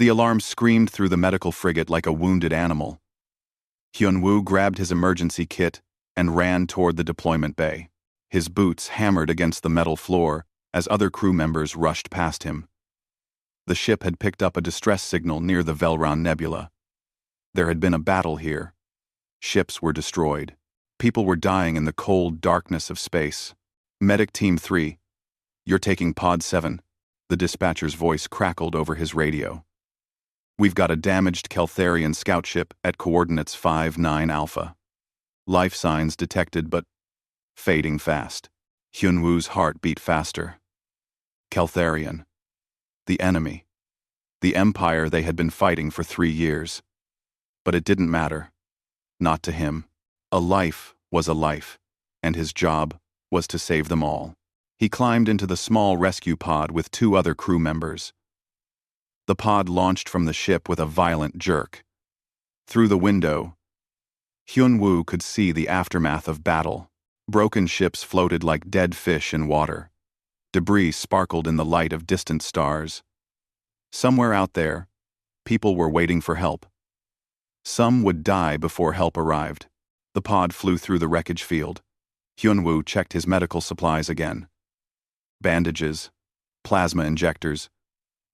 The alarm screamed through the medical frigate like a wounded animal. Hyun-woo grabbed his emergency kit and ran toward the deployment bay. His boots hammered against the metal floor as other crew members rushed past him. The ship had picked up a distress signal near the Velron Nebula. There had been a battle here. Ships were destroyed. People were dying in the cold darkness of space. Medic Team 3, you're taking Pod 7, the dispatcher's voice crackled over his radio. We've got a damaged Keltharian scout ship at coordinates 5-9 Alpha. Life signs detected but fading fast. Hyun-woo's heart beat faster. Keltharian. The enemy. The empire they had been fighting for 3 years. But it didn't matter. Not to him. A life was a life, and his job was to save them all. He climbed into the small rescue pod with 2 other crew members. The pod launched from the ship with a violent jerk. Through the window, Hyun-woo could see the aftermath of battle. Broken ships floated like dead fish in water. Debris sparkled in the light of distant stars. Somewhere out there, people were waiting for help. Some would die before help arrived. The pod flew through the wreckage field. Hyun-woo checked his medical supplies again. Bandages, plasma injectors,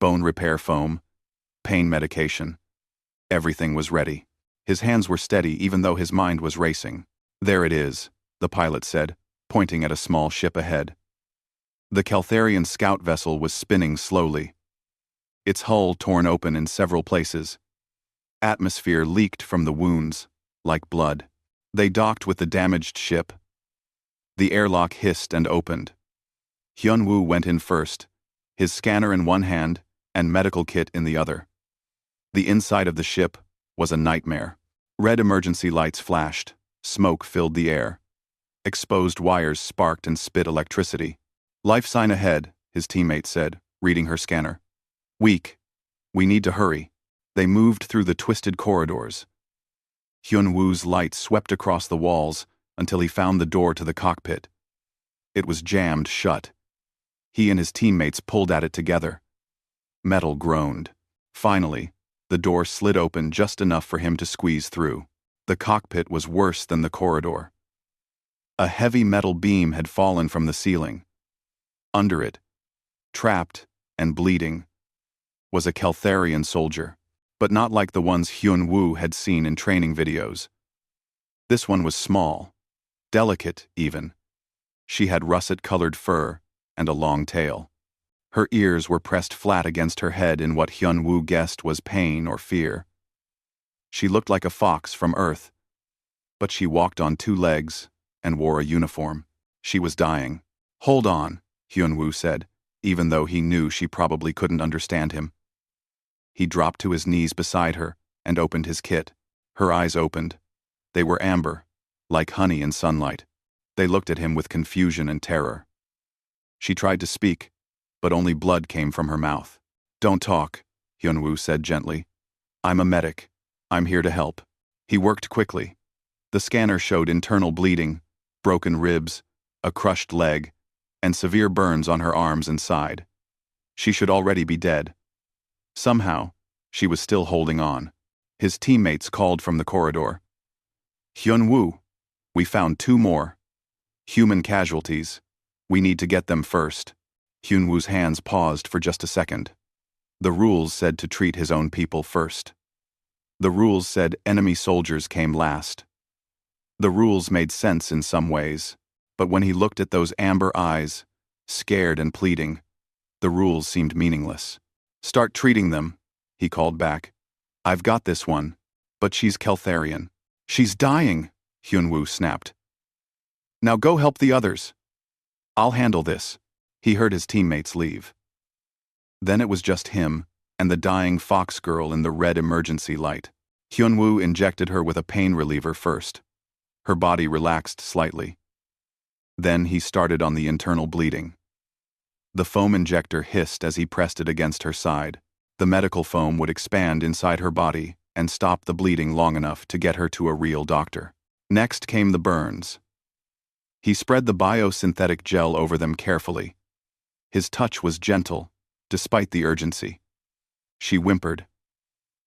bone repair foam, pain medication. Everything was ready. His hands were steady even though his mind was racing. There it is, the pilot said, pointing at a small ship ahead. The Keltharian scout vessel was spinning slowly. Its hull torn open in several places. Atmosphere leaked from the wounds, like blood. They docked with the damaged ship. The airlock hissed and opened. Hyun-woo went in first, his scanner in one hand and medical kit in the other. The inside of the ship was a nightmare. Red emergency lights flashed, smoke filled the air. Exposed wires sparked and spit electricity. Life sign ahead, his teammate said, reading her scanner. Weak. We need to hurry. They moved through the twisted corridors. Hyun-woo's light swept across the walls until he found the door to the cockpit. It was jammed shut. He and his teammates pulled at it together. Metal groaned. Finally, the door slid open just enough for him to squeeze through. The cockpit was worse than the corridor. A heavy metal beam had fallen from the ceiling. Under it, trapped and bleeding, was a Keltharian soldier, but not like the ones Hyun-woo had seen in training videos. This one was small, delicate even. She had russet-colored fur and a long tail. Her ears were pressed flat against her head in what Hyun-woo guessed was pain or fear. She looked like a fox from Earth, but she walked on 2 legs and wore a uniform. She was dying. Hold on, Hyun-woo said, even though he knew she probably couldn't understand him. He dropped to his knees beside her and opened his kit. Her eyes opened. They were amber, like honey in sunlight. They looked at him with confusion and terror. She tried to speak, but only blood came from her mouth. Don't talk, Hyun-woo said gently. I'm a medic. I'm here to help. He worked quickly. The scanner showed internal bleeding, broken ribs, a crushed leg, and severe burns on her arms and side. She should already be dead. Somehow, she was still holding on. His teammates called from the corridor. Hyun-woo, we found 2 more. Human casualties. We need to get them first. Hyun-woo's hands paused for just a second. The rules said to treat his own people first. The rules said enemy soldiers came last. The rules made sense in some ways, but when he looked at those amber eyes, scared and pleading, the rules seemed meaningless. Start treating them, he called back. I've got this one, but she's Keltharian. She's dying, Hyun-woo snapped. Now go help the others. I'll handle this. He heard his teammates leave. Then it was just him and the dying fox girl in the red emergency light. Hyun-woo injected her with a pain reliever first. Her body relaxed slightly. Then he started on the internal bleeding. The foam injector hissed as he pressed it against her side. The medical foam would expand inside her body and stop the bleeding long enough to get her to a real doctor. Next came the burns. He spread the biosynthetic gel over them carefully. His touch was gentle, despite the urgency. She whimpered,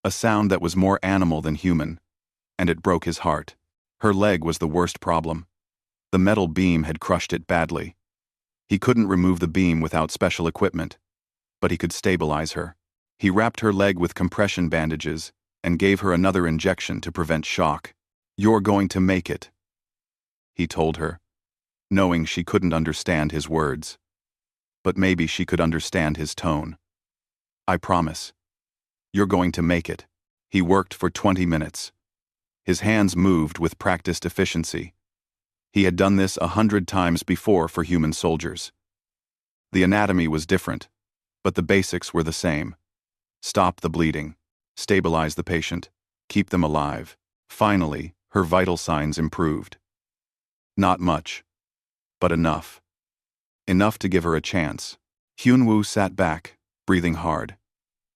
a sound that was more animal than human, and it broke his heart. Her leg was the worst problem. The metal beam had crushed it badly. He couldn't remove the beam without special equipment, but he could stabilize her. He wrapped her leg with compression bandages and gave her another injection to prevent shock. "You're going to make it," he told her, knowing she couldn't understand his words. But maybe she could understand his tone. "I promise. You're going to make it." He worked for 20 minutes. His hands moved with practiced efficiency. He had done this 100 times before for human soldiers. The anatomy was different, but the basics were the same. Stop the bleeding, stabilize the patient, keep them alive. Finally, her vital signs improved. Not much, but enough. Enough to give her a chance. Hyunwoo sat back, breathing hard.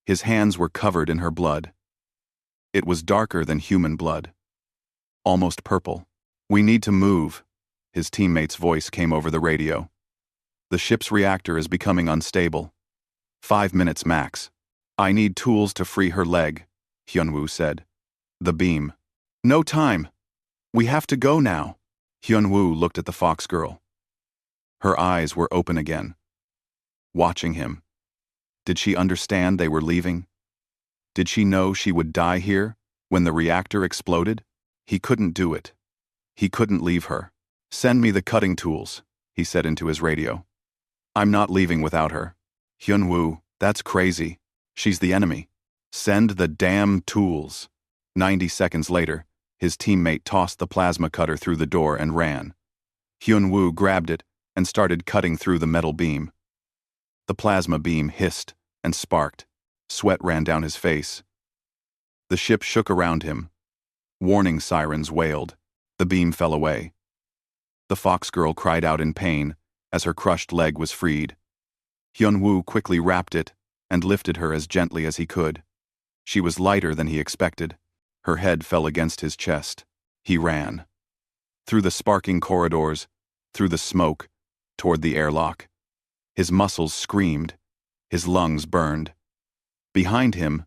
His hands were covered in her blood. It was darker than human blood. Almost purple. "We need to move," his teammate's voice came over the radio. "The ship's reactor is becoming unstable. 5 minutes max." "I need tools to free her leg," Hyunwoo said. "The beam." "No time. We have to go now." Hyunwoo looked at the fox girl. Her eyes were open again, watching him. Did she understand they were leaving? Did she know she would die here when the reactor exploded? He couldn't do it. He couldn't leave her. "Send me the cutting tools," he said into his radio. "I'm not leaving without her." "Hyunwoo, that's crazy. She's the enemy. Send the damn tools." 90 seconds later, his teammate tossed the plasma cutter through the door and ran. Hyunwoo grabbed it and started cutting through the metal beam. The plasma beam hissed and sparked. Sweat ran down his face. The ship shook around him. Warning sirens wailed. The beam fell away. The fox girl cried out in pain as her crushed leg was freed. Hyunwoo quickly wrapped it and lifted her as gently as he could. She was lighter than he expected. Her head fell against his chest. He ran. Through the sparking corridors, through the smoke, toward the airlock. His muscles screamed. His lungs burned. Behind him,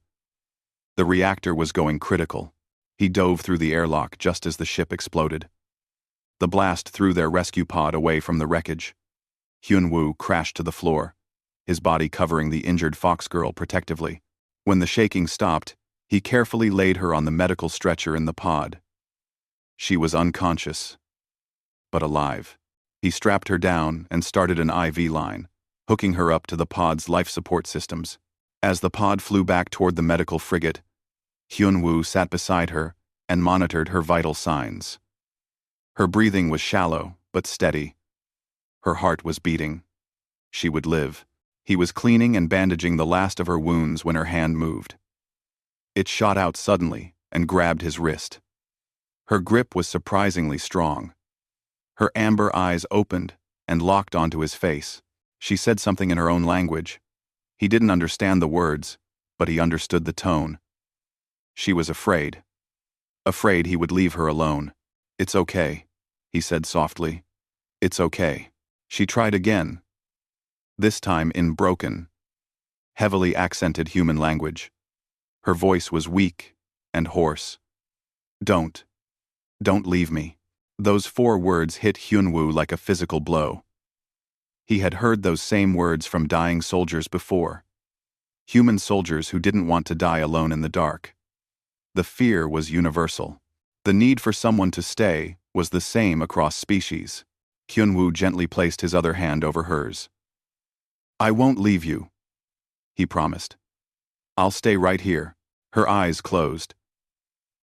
the reactor was going critical. He dove through the airlock just as the ship exploded. The blast threw their rescue pod away from the wreckage. Hyunwoo crashed to the floor, his body covering the injured fox girl protectively. When the shaking stopped, he carefully laid her on the medical stretcher in the pod. She was unconscious, but alive. He strapped her down and started an IV line, hooking her up to the pod's life support systems. As the pod flew back toward the medical frigate, Hyunwoo sat beside her and monitored her vital signs. Her breathing was shallow but steady. Her heart was beating. She would live. He was cleaning and bandaging the last of her wounds when her hand moved. It shot out suddenly and grabbed his wrist. Her grip was surprisingly strong. Her amber eyes opened and locked onto his face. She said something in her own language. He didn't understand the words, but he understood the tone. She was afraid. Afraid he would leave her alone. "It's okay," he said softly. "It's okay." She tried again, this time in broken, heavily accented human language. Her voice was weak and hoarse. Don't leave me." Those 4 words hit Hyunwoo like a physical blow. He had heard those same words from dying soldiers before. Human soldiers who didn't want to die alone in the dark. The fear was universal. The need for someone to stay was the same across species. Hyunwoo gently placed his other hand over hers. "I won't leave you," he promised. "I'll stay right here." Her eyes closed,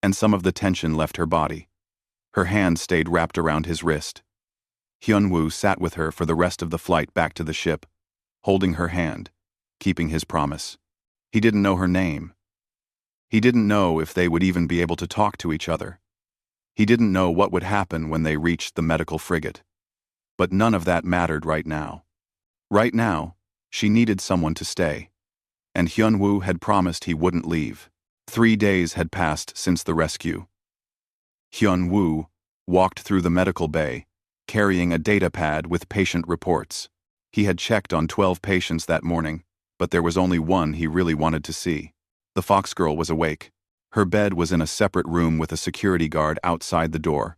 and some of the tension left her body. Her hand stayed wrapped around his wrist. Hyunwoo sat with her for the rest of the flight back to the ship, holding her hand, keeping his promise. He didn't know her name. He didn't know if they would even be able to talk to each other. He didn't know what would happen when they reached the medical frigate. But none of that mattered right now. Right now, she needed someone to stay. And Hyunwoo had promised he wouldn't leave. 3 days had passed since the rescue. Hyunwoo walked through the medical bay, carrying a data pad with patient reports. He had checked on 12 patients that morning, but there was only one he really wanted to see. The fox girl was awake, Her bed was in a separate room with a security guard outside the door.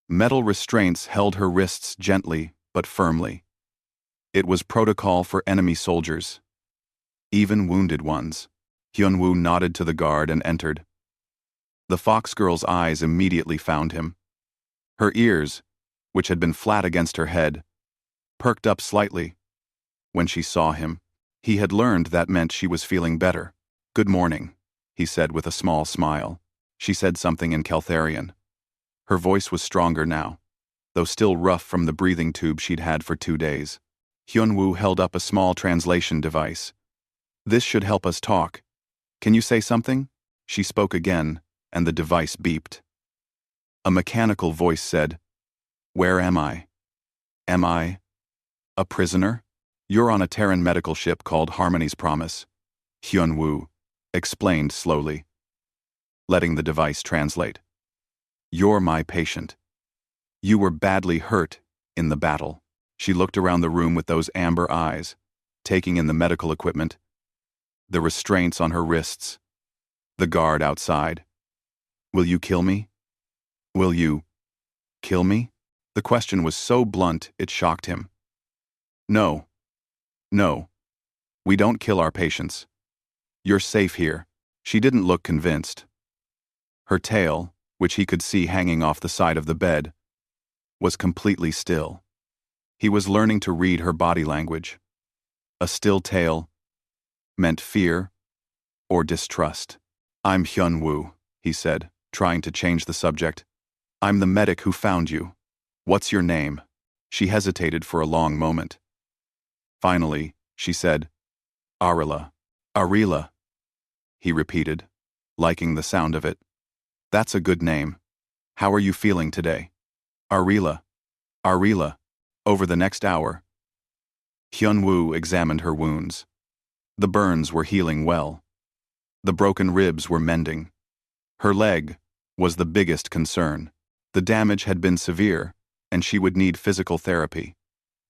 Metal restraints held her wrists gently but firmly. It was protocol for enemy soldiers, even wounded ones. Hyunwoo nodded to the guard and entered. The fox girl's eyes immediately found him. Her ears, which had been flat against her head, perked up slightly. When she saw him, he had learned that meant she was feeling better. "Good morning," he said with a small smile. She said something in Keltharian. Her voice was stronger now, though still rough from the breathing tube she'd had for 2 days. Hyunwoo held up a small translation device. "This should help us talk. Can you say something?" She spoke again, and the device beeped. A mechanical voice said, "Where am I? Am I a prisoner? You're on a Terran medical ship called Harmony's Promise," Hyunwoo explained slowly, letting the device translate. "You're my patient. You were badly hurt in the battle." She looked around the room with those amber eyes, taking in the medical equipment, the restraints on her wrists, the guard outside. "Will you kill me? Will you kill me?" The question was so blunt it shocked him. "No. No. We don't kill our patients. You're safe here." She didn't look convinced. Her tail, which he could see hanging off the side of the bed, was completely still. He was learning to read her body language. A still tail meant fear or distrust. "I'm Hyunwoo," he said, trying to change the subject. "I'm the medic who found you. What's your name?" She hesitated for a long moment. Finally, she said, "Arila." "Arila," he repeated, liking the sound of it. "That's a good name. How are you feeling today?" "Arila. Arila." Over the next hour, Hyunwoo examined her wounds. The burns were healing well. The broken ribs were mending. Her leg was the biggest concern. The damage had been severe, and she would need physical therapy.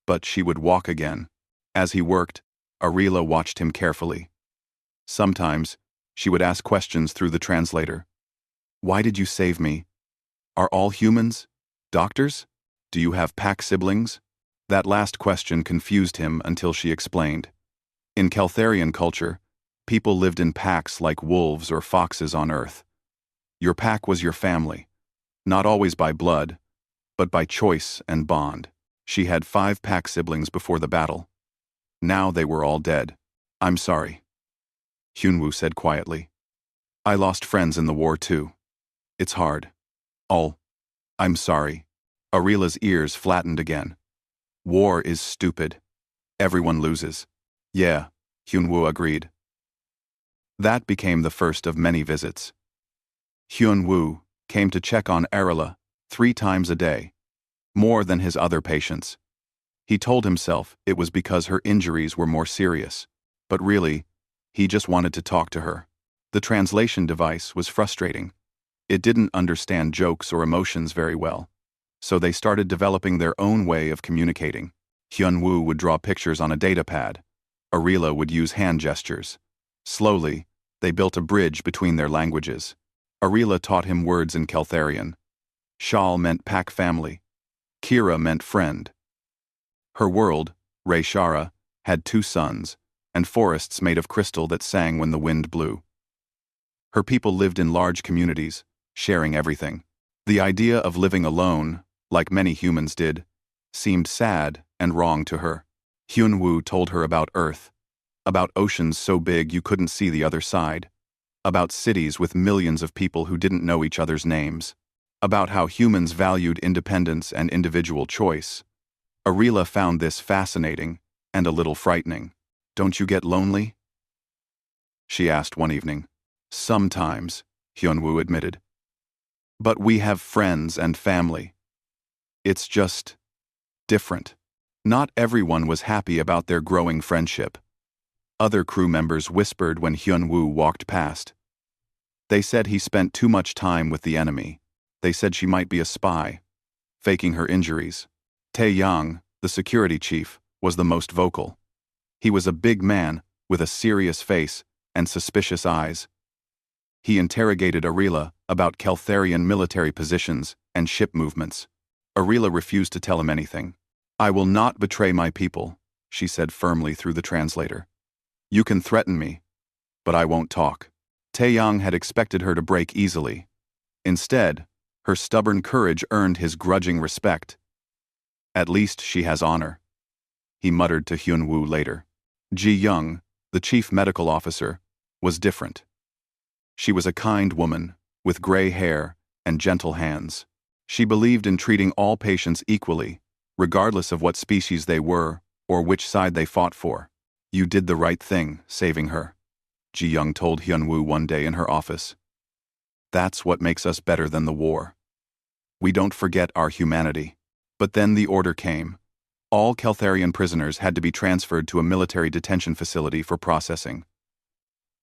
But she would walk again. As he worked, Arila watched him carefully. Sometimes, she would ask questions through the translator. "Why did you save me? Are all humans doctors? Do you have pack siblings?" That last question confused him until she explained. In Keltharian culture, people lived in packs like wolves or foxes on Earth. Your pack was your family, not always by blood, but by choice and bond. She had 5 pack siblings before the battle. Now they were all dead. "I'm sorry," Hyunwoo said quietly. "I lost friends in the war too. It's hard." I'm sorry." Arila's ears flattened again. "War is stupid. Everyone loses." "Yeah," Hyunwoo agreed. That became the first of many visits. Hyunwoo came to check on Arila 3 times a day, more than his other patients. He told himself it was because her injuries were more serious, but really, he just wanted to talk to her. The translation device was frustrating. It didn't understand jokes or emotions very well, so they started developing their own way of communicating. Hyunwoo would draw pictures on a datapad. Arila would use hand gestures. Slowly, they built a bridge between their languages. Arila taught him words in Keltharian. Shal meant pack family. Kira meant friend. Her world, Rayshara, had 2 suns, and forests made of crystal that sang when the wind blew. Her people lived in large communities, sharing everything. The idea of living alone, like many humans did, seemed sad and wrong to her. Hyunwoo told her about Earth, about oceans so big you couldn't see the other side, about cities with millions of people who didn't know each other's names, about how humans valued independence and individual choice. Arila found this fascinating and a little frightening. "Don't you get lonely?" she asked one evening. "Sometimes," Hyunwoo admitted. "But we have friends and family. It's just different." Not everyone was happy about their growing friendship. Other crew members whispered when Hyunwoo walked past. They said he spent too much time with the enemy. They said she might be a spy, faking her injuries. Tae-young, the security chief, was the most vocal. He was a big man with a serious face and suspicious eyes. He interrogated Arila about Keltharian military positions and ship movements. Arila refused to tell him anything. "I will not betray my people," she said firmly through the translator. "You can threaten me, but I won't talk." Taeyang had expected her to break easily. Instead, her stubborn courage earned his grudging respect. "At least she has honor," he muttered to Hyunwoo later. Ji Young, the chief medical officer, was different. She was a kind woman, with gray hair and gentle hands. She believed in treating all patients equally, regardless of what species they were or which side they fought for. "You did the right thing, saving her," Ji Young told Hyunwoo one day in her office. "That's what makes us better than the war. We don't forget our humanity." But then the order came. All Keltharian prisoners had to be transferred to a military detention facility for processing.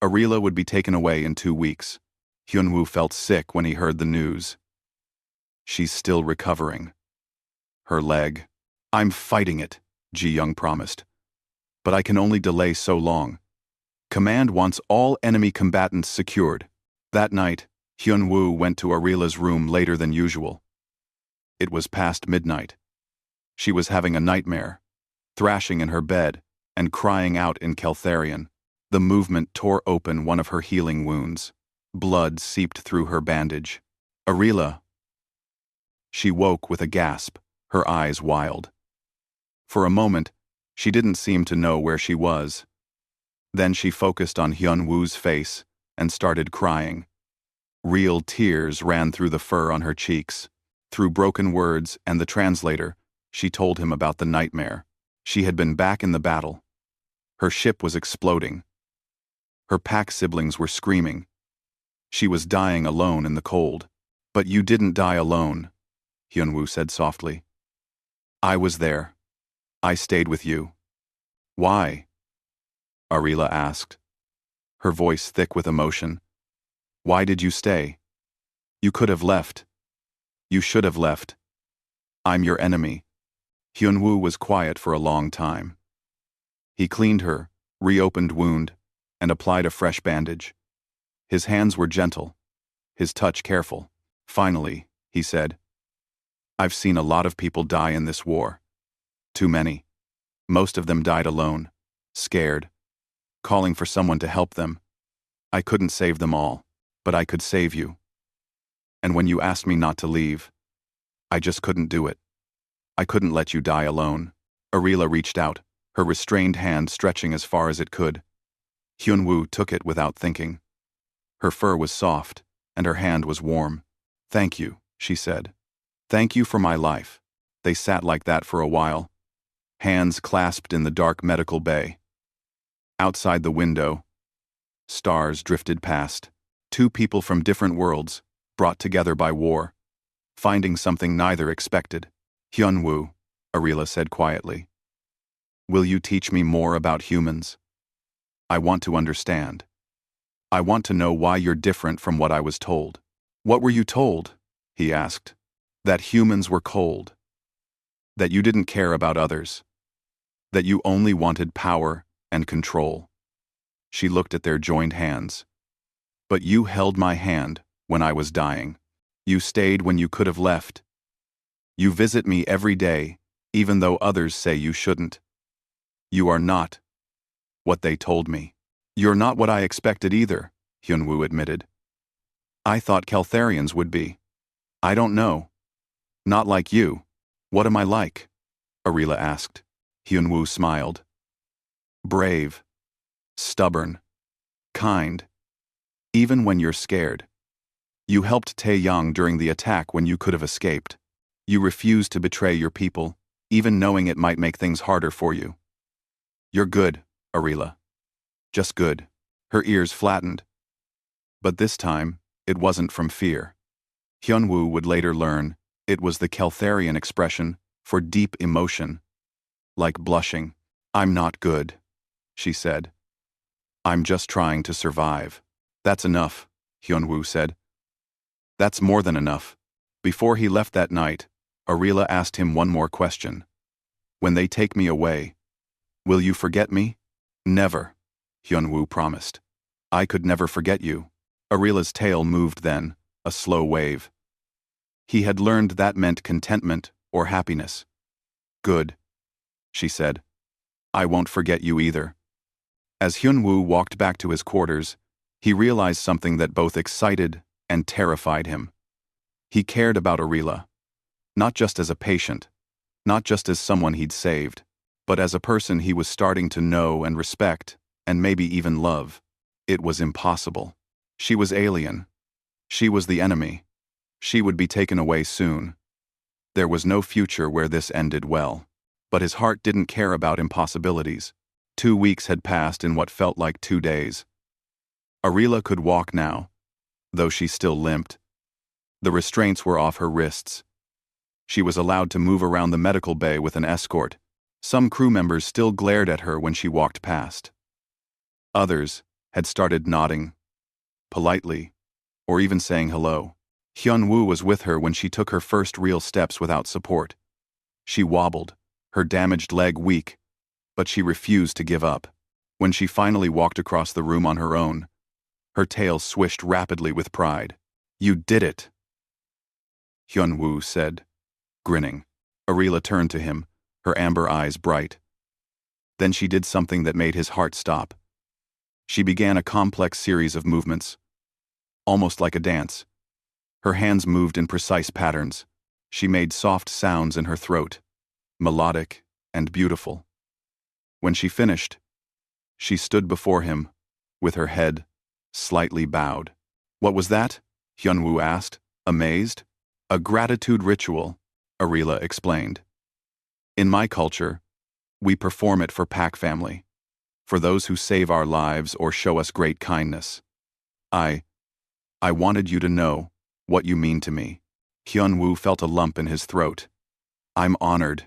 Arila would be taken away in 2 weeks. Hyunwoo felt sick when he heard the news. "She's still recovering. Her leg." "I'm fighting it," Ji Young promised. "But I can only delay so long. Command wants all enemy combatants secured." That night, Hyunwoo went to Arila's room later than usual. It was past midnight. She was having a nightmare, thrashing in her bed and crying out in Keltharian. The movement tore open one of her healing wounds. Blood seeped through her bandage. "Arila!" She woke with a gasp, her eyes wild. For a moment, she didn't seem to know where she was. Then she focused on Hyunwoo's face and started crying. Real tears ran through the fur on her cheeks. Through broken words and the translator, she told him about the nightmare. She had been back in the battle. Her ship was exploding. Her pack siblings were screaming. She was dying alone in the cold. "But you didn't die alone," Hyunwoo said softly. "I was there. I stayed with you." "Why?" Arila asked, her voice thick with emotion. "Why did you stay? You could have left. You should have left. I'm your enemy." Hyunwoo was quiet for a long time. He cleaned her reopened wound and applied a fresh bandage. His hands were gentle, his touch careful. "Finally," he said, "I've seen a lot of people die in this war. Too many. Most of them died alone, scared, calling for someone to help them. I couldn't save them all, but I could save you. And when you asked me not to leave, I just couldn't do it. I couldn't let you die alone." Arila reached out, her restrained hand stretching as far as it could. Hyunwoo took it without thinking. Her fur was soft, and her hand was warm. "Thank you," she said. "Thank you for my life." They sat like that for a while, hands clasped in the dark medical bay. Outside the window, stars drifted past. Two people from different worlds, brought together by war, finding something neither expected. "Hyunwoo," Arila said quietly, "will you teach me more about humans? I want to understand. I want to know why you're different from what I was told." "What were you told?" he asked. "That humans were cold. That you didn't care about others. That you only wanted power and control." She looked at their joined hands. "But you held my hand when I was dying. You stayed when you could have left. You visit me every day, even though others say you shouldn't. You are not what they told me." "You're not what I expected either," Hyunwoo admitted. "I thought Keltharians would be. I don't know. Not like you." "What am I like?" Arila asked. Hyunwoo smiled. "Brave. Stubborn. Kind. Even when you're scared. You helped Taeyang during the attack when you could have escaped. You refused to betray your people, even knowing it might make things harder for you. You're good, Arila. Just good." Her ears flattened. But this time, it wasn't from fear. Hyunwoo would later learn it was the Keltharian expression for deep emotion, like blushing. "I'm not good," she said. "I'm just trying to survive." "That's enough," Hyunwoo said. "That's more than enough." Before he left that night, Arila asked him one more question. "When they take me away, will you forget me?" "Never," Hyunwoo promised. "I could never forget you." Arila's tail moved then, a slow wave. He had learned that meant contentment or happiness. Good, she said. I won't forget you either. As Hyunwoo walked back to his quarters, he realized something that both excited and terrified him. He cared about Arila, not just as a patient, not just as someone he'd saved, but as a person he was starting to know and respect, and maybe even love. It was impossible. She was alien. She was the enemy. She would be taken away soon. There was no future where this ended well. But his heart didn't care about impossibilities. 2 weeks had passed in what felt like 2 days. Arila could walk now, though she still limped. The restraints were off her wrists. She was allowed to move around the medical bay with an escort. Some crew members still glared at her when she walked past. Others had started nodding, politely, or even saying hello. Hyunwoo was with her when she took her first real steps without support. She wobbled, her damaged leg weak, but she refused to give up. When she finally walked across the room on her own, her tail swished rapidly with pride. You did it, Hyunwoo said, grinning. Arila turned to him, her amber eyes bright. Then she did something that made his heart stop. She began a complex series of movements, almost like a dance. Her hands moved in precise patterns. She made soft sounds in her throat, melodic and beautiful. When she finished, she stood before him, with her head slightly bowed. What was that? Hyunwoo asked, amazed. A gratitude ritual, Arila explained. In my culture, we perform it for pack family, for those who save our lives or show us great kindness. I wanted you to know what you mean to me. Hyunwoo felt a lump in his throat. I'm honored.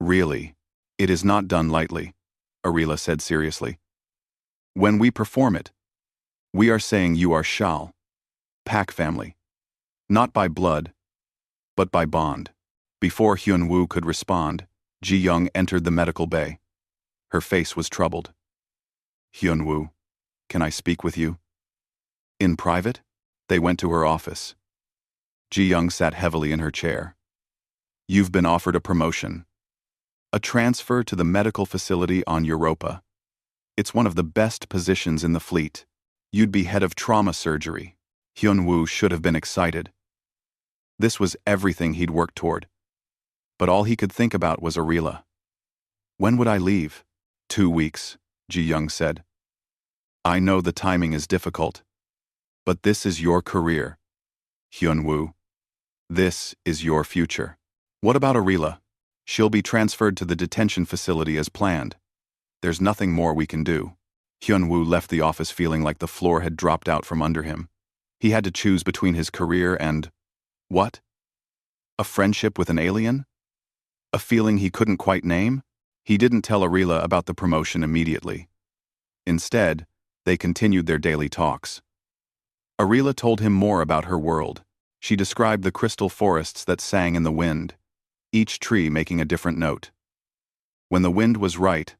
Really, it is not done lightly, Arila said seriously. When we perform it, we are saying you are Shal, pack family, not by blood, but by bond. Before Hyunwoo could respond, Ji-young entered the medical bay. Her face was troubled. Hyunwoo, can I speak with you? In private? They went to her office. Ji-young sat heavily in her chair. You've been offered a promotion. A transfer to the medical facility on Europa. It's one of the best positions in the fleet. You'd be head of trauma surgery. Hyunwoo should have been excited. This was everything he'd worked toward. But all he could think about was Arila. When would I leave? 2 weeks, Ji-young said. I know the timing is difficult, but this is your career, Hyunwoo. This is your future. What about Arila? She'll be transferred to the detention facility as planned. There's nothing more we can do. Hyunwoo left the office feeling like the floor had dropped out from under him. He had to choose between his career and... what? A friendship with an alien? A feeling he couldn't quite name? He didn't tell Arila about the promotion immediately. Instead, they continued their daily talks. Arila told him more about her world. She described the crystal forests that sang in the wind, each tree making a different note. When the wind was right,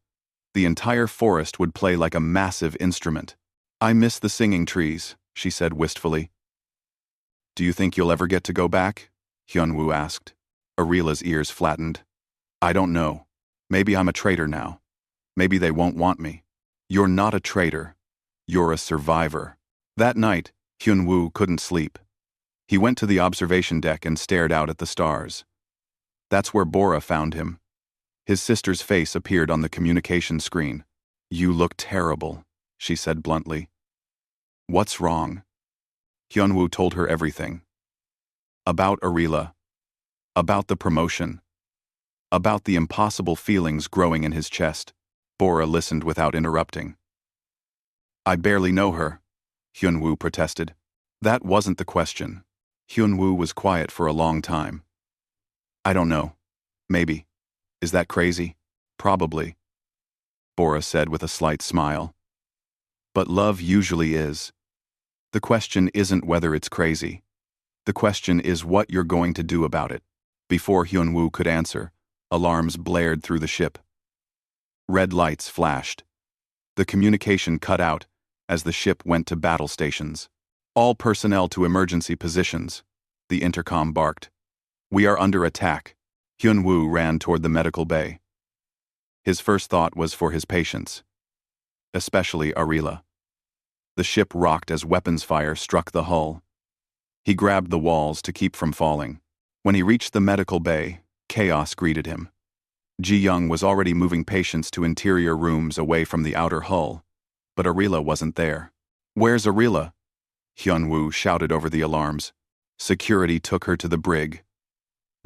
the entire forest would play like a massive instrument. I miss the singing trees, she said wistfully. Do you think you'll ever get to go back? Hyunwoo asked. Arila's ears flattened. I don't know. Maybe I'm a traitor now. Maybe they won't want me. You're not a traitor. You're a survivor. That night, Hyunwoo couldn't sleep. He went to the observation deck and stared out at the stars. That's where Bora found him. His sister's face appeared on the communication screen. You look terrible, she said bluntly. What's wrong? Hyunwoo told her everything. About Arila. About the promotion. About the impossible feelings growing in his chest. Bora listened without interrupting. I barely know her, Hyunwoo protested. That wasn't the question. Hyunwoo was quiet for a long time. I don't know. Maybe. Is that crazy? Probably, Bora said with a slight smile. But love usually is. The question isn't whether it's crazy. The question is what you're going to do about it. Before Hyunwoo could answer, alarms blared through the ship. Red lights flashed. The communication cut out as the ship went to battle stations. All personnel to emergency positions, the intercom barked. We are under attack. Hyun-woo ran toward the medical bay. His first thought was for his patients, especially Arila. The ship rocked as weapons fire struck the hull. He grabbed the walls to keep from falling. When he reached the medical bay, chaos greeted him. Ji-young was already moving patients to interior rooms away from the outer hull, but Arila wasn't there. Where's Arila? Hyun-woo shouted over the alarms. Security took her to the brig.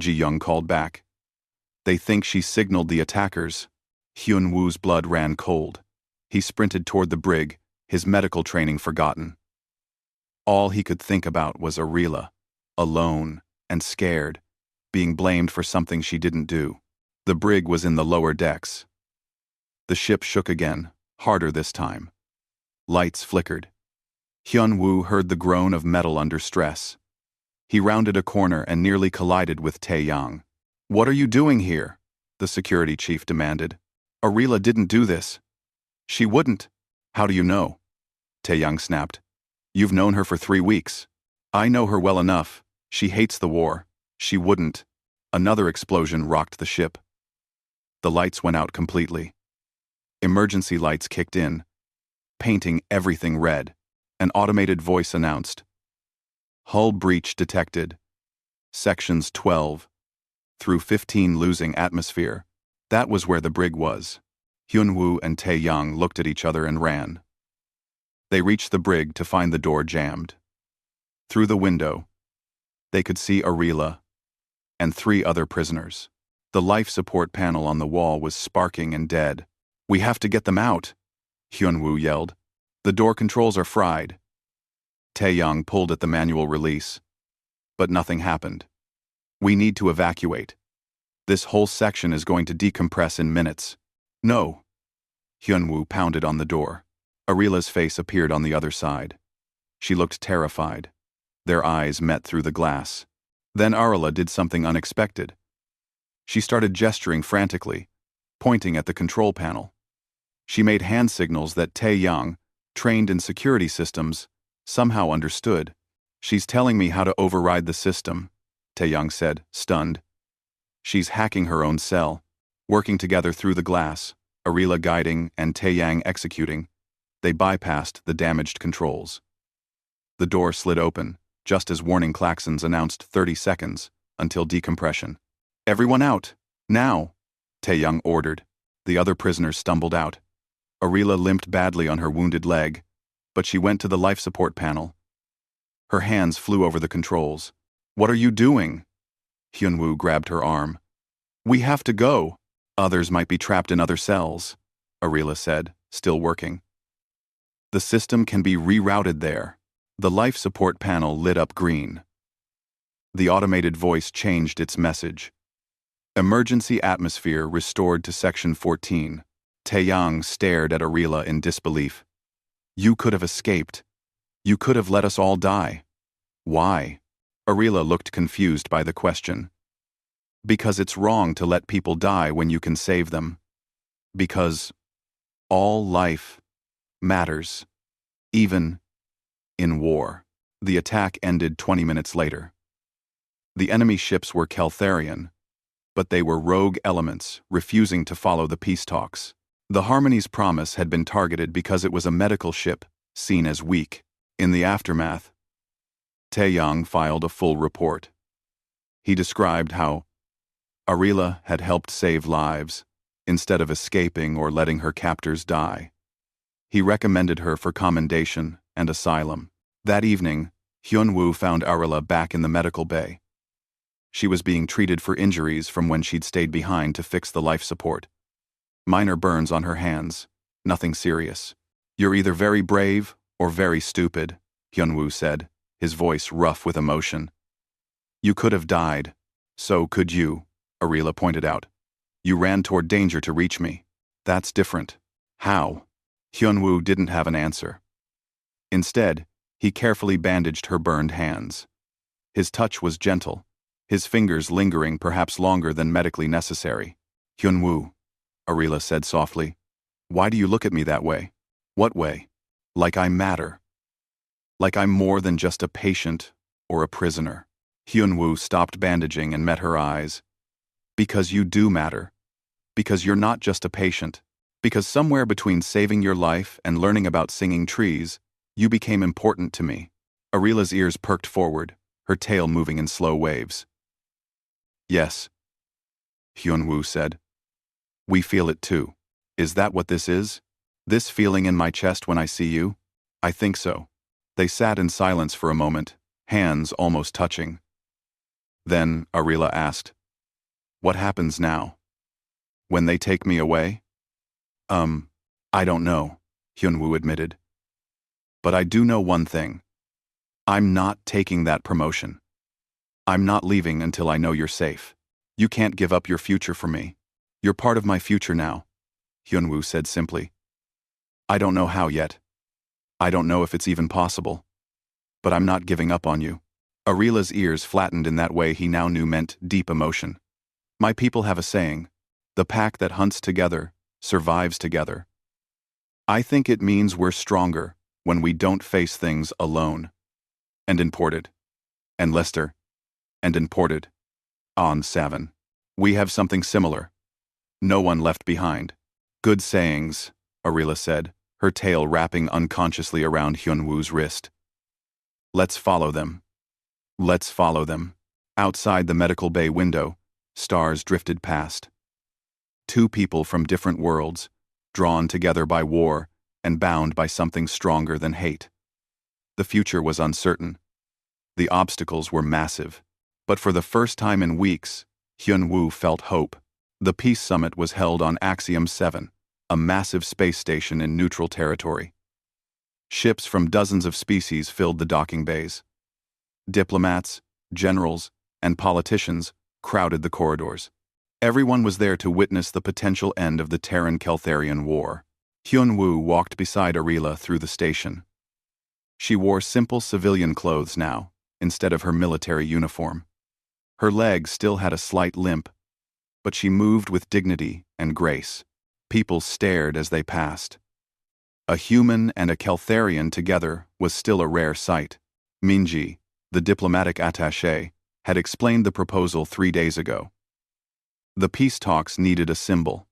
Ji-young called back. They think she signaled the attackers. Hyun-woo's blood ran cold. He sprinted toward the brig, his medical training forgotten. All he could think about was Arila, alone and scared, being blamed for something she didn't do. The brig was in the lower decks. The ship shook again, harder this time. Lights flickered. Hyun-woo heard the groan of metal under stress. He rounded a corner and nearly collided with Tae-yang. What are you doing here? The security chief demanded. Arila didn't do this. She wouldn't. How do you know? Tae-yang snapped. You've known her for 3 weeks. I know her well enough. She hates the war. She wouldn't. Another explosion rocked the ship. The lights went out completely. Emergency lights kicked in, painting everything red. An automated voice announced. Hull breach detected. Sections 12 through 15 losing atmosphere. That was where the brig was. Hyun-woo and Tae-yang looked at each other and ran. They reached the brig to find the door jammed. Through the window, they could see Arila and 3 other prisoners. The life support panel on the wall was sparking and dead. We have to get them out, Hyun-woo yelled. The door controls are fried. Tae-yang pulled at the manual release. But nothing happened. We need to evacuate. This whole section is going to decompress in minutes. No. Hyun-woo pounded on the door. Arila's face appeared on the other side. She looked terrified. Their eyes met through the glass. Then Arila did something unexpected. She started gesturing frantically, pointing at the control panel. She made hand signals that Tae-yang, trained in security systems, somehow understood. She's telling me how to override the system, Tae-yang said, stunned. She's hacking her own cell, working together through the glass, Arila guiding and Tae-yang executing. They bypassed the damaged controls. The door slid open, just as warning klaxons announced 30 seconds, until decompression. Everyone out, now, Tae-yang ordered. The other prisoners stumbled out. Arila limped badly on her wounded leg, but she went to the life support panel. Her hands flew over the controls. What are you doing? Hyun-woo grabbed her arm. We have to go. Others might be trapped in other cells, Arila said, still working. The system can be rerouted there. The life support panel lit up green. The automated voice changed its message. Emergency atmosphere restored to Section 14. Tae-yang stared at Arila in disbelief. You could have escaped. You could have let us all die. Why? Arila looked confused by the question. Because it's wrong to let people die when you can save them. Because all life matters, even in war. The attack ended 20 minutes later. The enemy ships were Keltharian, but they were rogue elements refusing to follow the peace talks. The Harmony's promise had been targeted because it was a medical ship, seen as weak. In the aftermath, Tae-yang filed a full report. He described how Arila had helped save lives, instead of escaping or letting her captors die. He recommended her for commendation and asylum. That evening, Hyun-woo found Arila back in the medical bay. She was being treated for injuries from when she'd stayed behind to fix the life support. Minor burns on her hands, nothing serious. You're either very brave or very stupid, Hyun-woo said, his voice rough with emotion. You could have died. So could you, Arila pointed out. You ran toward danger to reach me. That's different. How? Hyun-woo didn't have an answer. Instead, he carefully bandaged her burned hands. His touch was gentle, his fingers lingering perhaps longer than medically necessary. Hyun-woo, Arila said softly. Why do you look at me that way? What way? Like I matter. Like I'm more than just a patient or a prisoner. Hyunwoo stopped bandaging and met her eyes. Because you do matter. Because you're not just a patient. Because somewhere between saving your life and learning about singing trees, you became important to me. Arila's ears perked forward, her tail moving in slow waves. Yes, Hyunwoo said. We feel it too. Is that what this is? This feeling in my chest when I see you? I think so. They sat in silence for a moment, hands almost touching. Then Arila asked, What happens now? When they take me away? I don't know, Hyunwoo admitted. But I do know one thing. I'm not taking that promotion. I'm not leaving until I know you're safe. You can't give up your future for me. You're part of my future now, Hyunwoo said simply. I don't know how yet. I don't know if it's even possible. But I'm not giving up on you. Arila's ears flattened in that way he now knew meant deep emotion. My people have a saying, the pack that hunts together survives together. I think it means we're stronger when we don't face things alone. And imported. And Lester. And imported. On Savin. We have something similar. No one left behind. Good sayings, Arila said, her tail wrapping unconsciously around Hyunwoo's wrist. Let's follow them. Let's follow them. Outside the medical bay window, stars drifted past. Two people from different worlds, drawn together by war and bound by something stronger than hate. The future was uncertain. The obstacles were massive. But for the first time in weeks, Hyunwoo felt hope. The Peace Summit was held on Axiom 7, a massive space station in neutral territory. Ships from dozens of species filled the docking bays. Diplomats, generals, and politicians crowded the corridors. Everyone was there to witness the potential end of the Terran-Keltharian War. Hyunwoo walked beside Arila through the station. She wore simple civilian clothes now, instead of her military uniform. Her leg still had a slight limp, but she moved with dignity and grace. People stared as they passed. A human and a Keltharian together was still a rare sight. Minji, the diplomatic attaché, had explained the proposal 3 days ago. The peace talks needed a symbol.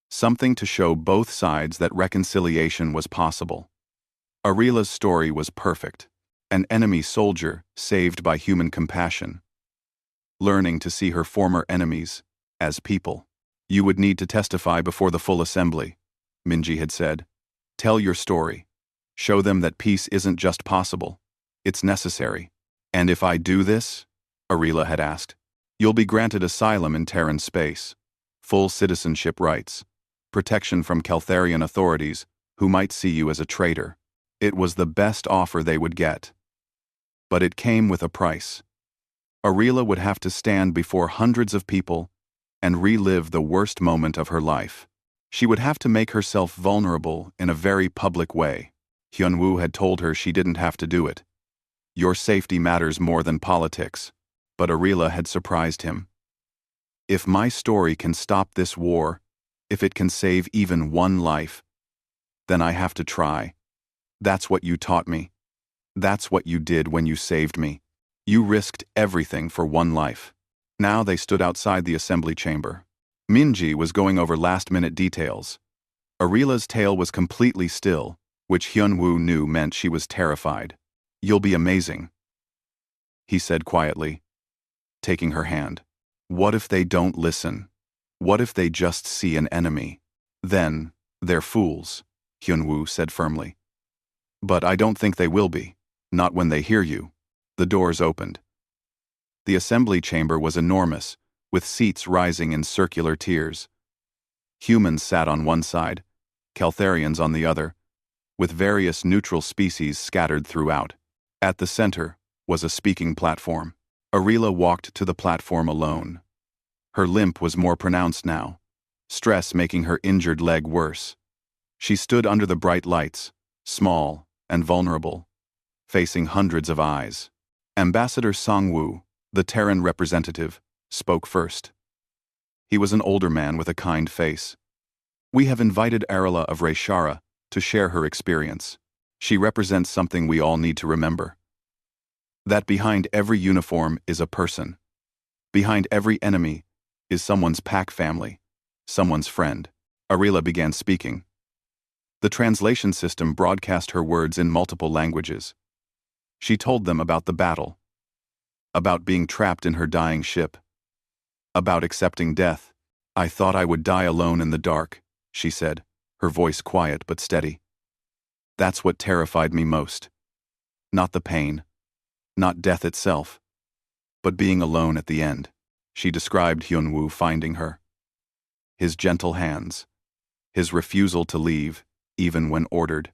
Something to show both sides that reconciliation was possible. Arila's story was perfect. An enemy soldier saved by human compassion. Learning to see her former enemies as people. You would need to testify before the full assembly, Minji had said. Tell your story. Show them that peace isn't just possible. It's necessary. And if I do this, Arila had asked, you'll be granted asylum in Terran space, full citizenship rights, protection from Keltharian authorities who might see you as a traitor. It was the best offer they would get. But it came with a price. Arila would have to stand before hundreds of people and relive the worst moment of her life. She would have to make herself vulnerable in a very public way. Hyunwoo had told her she didn't have to do it. Your safety matters more than politics. But Arila had surprised him. If my story can stop this war, if it can save even one life, then I have to try. That's what you taught me. That's what you did when you saved me. You risked everything for one life. Now they stood outside the assembly chamber. Minji was going over last-minute details. Arila's tail was completely still, which Hyunwoo knew meant she was terrified. You'll be amazing, he said quietly, taking her hand. What if they don't listen? What if they just see an enemy? Then, they're fools, Hyunwoo said firmly. But I don't think they will be. Not when they hear you. The doors opened. The assembly chamber was enormous, with seats rising in circular tiers. Humans sat on one side, Keltharians on the other, with various neutral species scattered throughout. At the center was a speaking platform. Arila walked to the platform alone. Her limp was more pronounced now, stress making her injured leg worse. She stood under the bright lights, small and vulnerable, facing hundreds of eyes. Ambassador Songwoo, the Terran representative, spoke first. He was an older man with a kind face. We have invited Arila of Reshara to share her experience. She represents something we all need to remember. That behind every uniform is a person. Behind every enemy is someone's pack family, someone's friend. Arila began speaking. The translation system broadcast her words in multiple languages. She told them about the battle, about being trapped in her dying ship, about accepting death. "I thought I would die alone in the dark," she said, her voice quiet but steady. "That's what terrified me most. Not the pain, not death itself, but being alone at the end." She described Hyunwoo finding her. His gentle hands, his refusal to leave, even when ordered.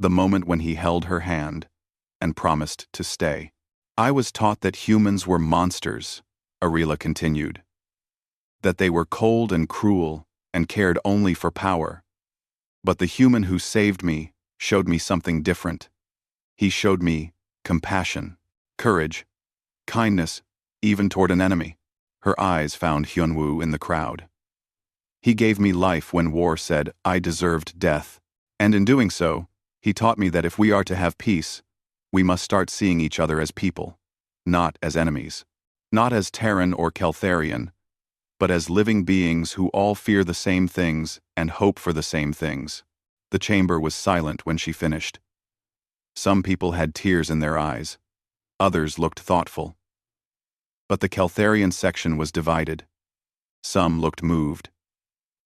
The moment when he held her hand and promised to stay. "I was taught that humans were monsters," Arila continued. "That they were cold and cruel and cared only for power. But the human who saved me showed me something different. He showed me compassion, courage, kindness, even toward an enemy." Her eyes found Hyunwoo in the crowd. "He gave me life when war said I deserved death. And in doing so, he taught me that if we are to have peace, we must start seeing each other as people, not as enemies. Not as Terran or Keltharian, but as living beings who all fear the same things and hope for the same things." The chamber was silent when she finished. Some people had tears in their eyes. Others looked thoughtful. But the Keltharian section was divided. Some looked moved.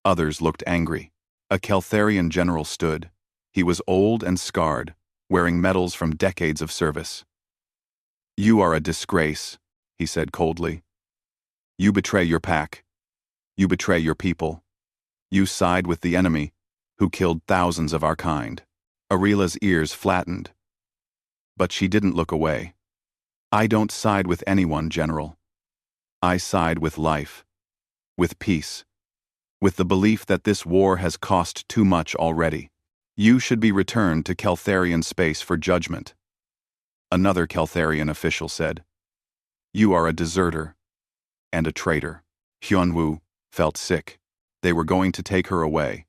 Others looked angry. A Keltharian general stood. He was old and scarred, wearing medals from decades of service. "You are a disgrace," he said coldly. "You betray your pack. You betray your people. You side with the enemy, who killed thousands of our kind." Arila's ears flattened. But she didn't look away. "I don't side with anyone, General. I side with life, with peace, with the belief that this war has cost too much already. You should be returned to Keltharian space for judgment." Another Keltharian official said, "You are a deserter and a traitor." Hyunwoo felt sick. They were going to take her away.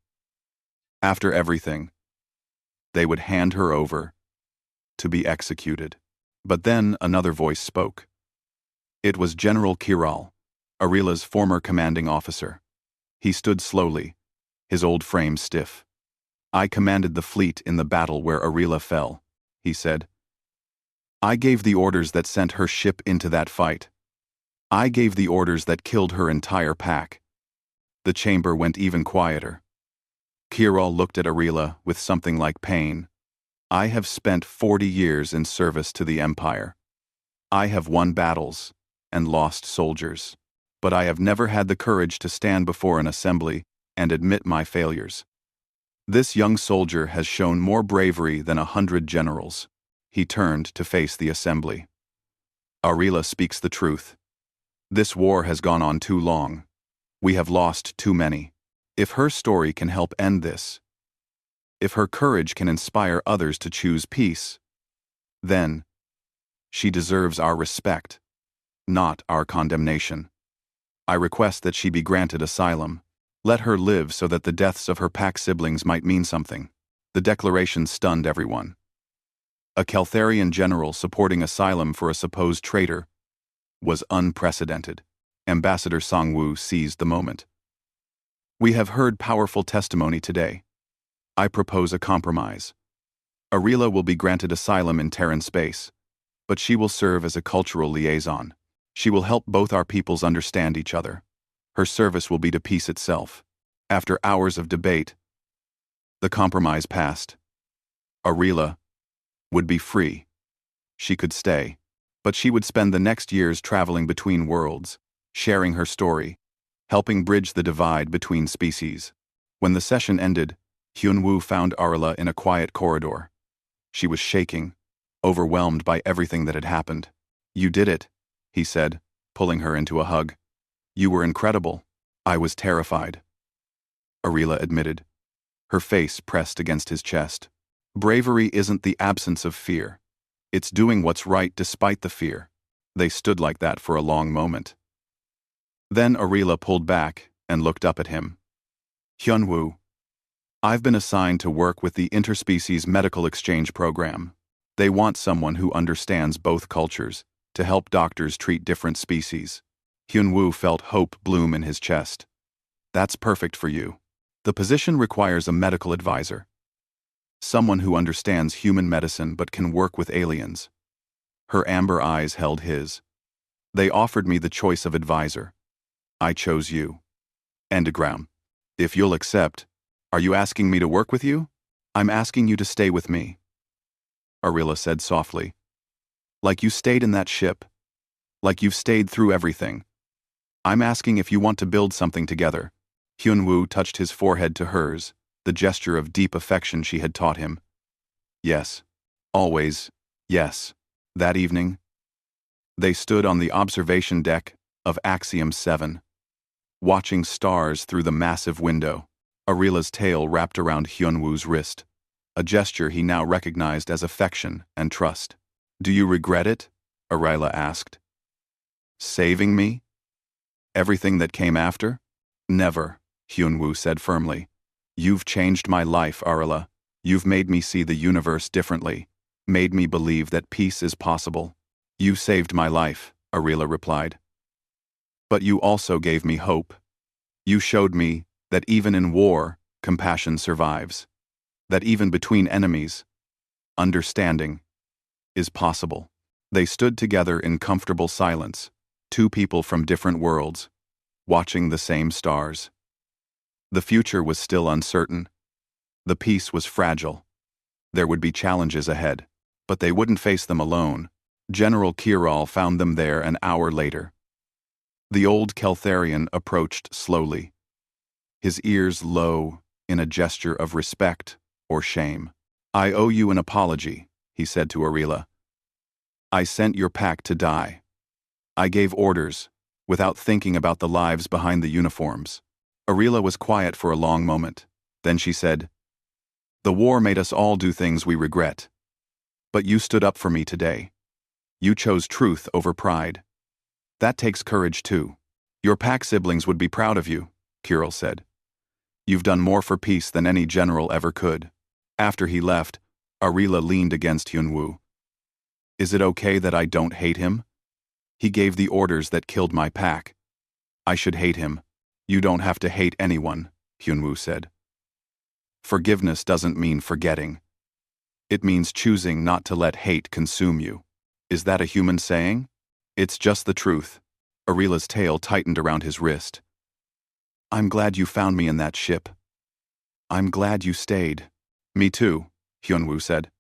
After everything, they would hand her over to be executed. But then another voice spoke. It was General Kiral, Arila's former commanding officer. He stood slowly, his old frame stiff. "I commanded the fleet in the battle where Arila fell," he said. "I gave the orders that sent her ship into that fight. I gave the orders that killed her entire pack." The chamber went even quieter. Kiral looked at Arila with something like pain. "I have spent 40 years in service to the Empire. I have won battles and lost soldiers. But I have never had the courage to stand before an assembly and admit my failures. This young soldier has shown more bravery than 100 generals." He turned to face the assembly. "Arila speaks the truth. This war has gone on too long. We have lost too many. If her story can help end this, if her courage can inspire others to choose peace, then she deserves our respect, not our condemnation. I request that she be granted asylum. Let her live so that the deaths of her pack siblings might mean something." The declaration stunned everyone. A Keltharian general supporting asylum for a supposed traitor was unprecedented. Ambassador Songwoo seized the moment. "We have heard powerful testimony today. I propose a compromise. Arila will be granted asylum in Terran space, but she will serve as a cultural liaison. She will help both our peoples understand each other. Her service will be to peace itself." After hours of debate, the compromise passed. Arila would be free. She could stay, but she would spend the next years traveling between worlds, sharing her story, helping bridge the divide between species. When the session ended, Hyunwoo found Arila in a quiet corridor. She was shaking, overwhelmed by everything that had happened. "You did it," he said, pulling her into a hug. "You were incredible. I was terrified," Arila admitted, her face pressed against his chest. "Bravery isn't the absence of fear. It's doing what's right despite the fear." They stood like that for a long moment. Then Arila pulled back and looked up at him. "Hyunwoo, I've been assigned to work with the Interspecies Medical Exchange Program. They want someone who understands both cultures to help doctors treat different species. Hyun-woo felt hope bloom in his chest. That's perfect for you. The position requires a medical advisor. Someone who understands human medicine but can work with aliens. Her amber eyes held his. They offered me the choice of advisor. I chose you. Endogram. If you'll accept, are you asking me to work with you? I'm asking you to stay with me. Arilla said softly. Like you stayed in that ship. Like you've stayed through everything. I'm asking if you want to build something together. Hyun-woo touched his forehead to hers, the gesture of deep affection she had taught him. Yes. Always, yes. That evening, they stood on the observation deck of Axiom 7, watching stars through the massive window. Arilla's tail wrapped around Hyun-woo's wrist, a gesture he now recognized as affection and trust. Do you regret it? Arilla asked. Saving me? Everything that came after? Never, Hyun-woo said firmly. You've changed my life, Arilla. You've made me see the universe differently, made me believe that peace is possible. You saved my life, Arilla replied. But you also gave me hope. You showed me that even in war, compassion survives. That even between enemies, understanding is possible. They stood together in comfortable silence, two people from different worlds, watching the same stars. The future was still uncertain. The peace was fragile. There would be challenges ahead, but they wouldn't face them alone. General Kiral found them there an hour later. The old Keltharian approached slowly, his ears low in a gesture of respect or shame. I owe you an apology, he said to Arilla. I sent your pack to die. I gave orders, without thinking about the lives behind the uniforms. Arilla was quiet for a long moment. Then she said, The war made us all do things we regret. But you stood up for me today. You chose truth over pride. That takes courage too. Your pack siblings would be proud of you, Kiral said. You've done more for peace than any general ever could. After he left, Arilla leaned against Hyun-woo. Is it okay that I don't hate him? He gave the orders that killed my pack. I should hate him. You don't have to hate anyone, Hyun-woo said. Forgiveness doesn't mean forgetting. It means choosing not to let hate consume you. Is that a human saying? It's just the truth. Arilla's tail tightened around his wrist. I'm glad you found me in that ship. I'm glad you stayed. Me too, Hyun-woo said.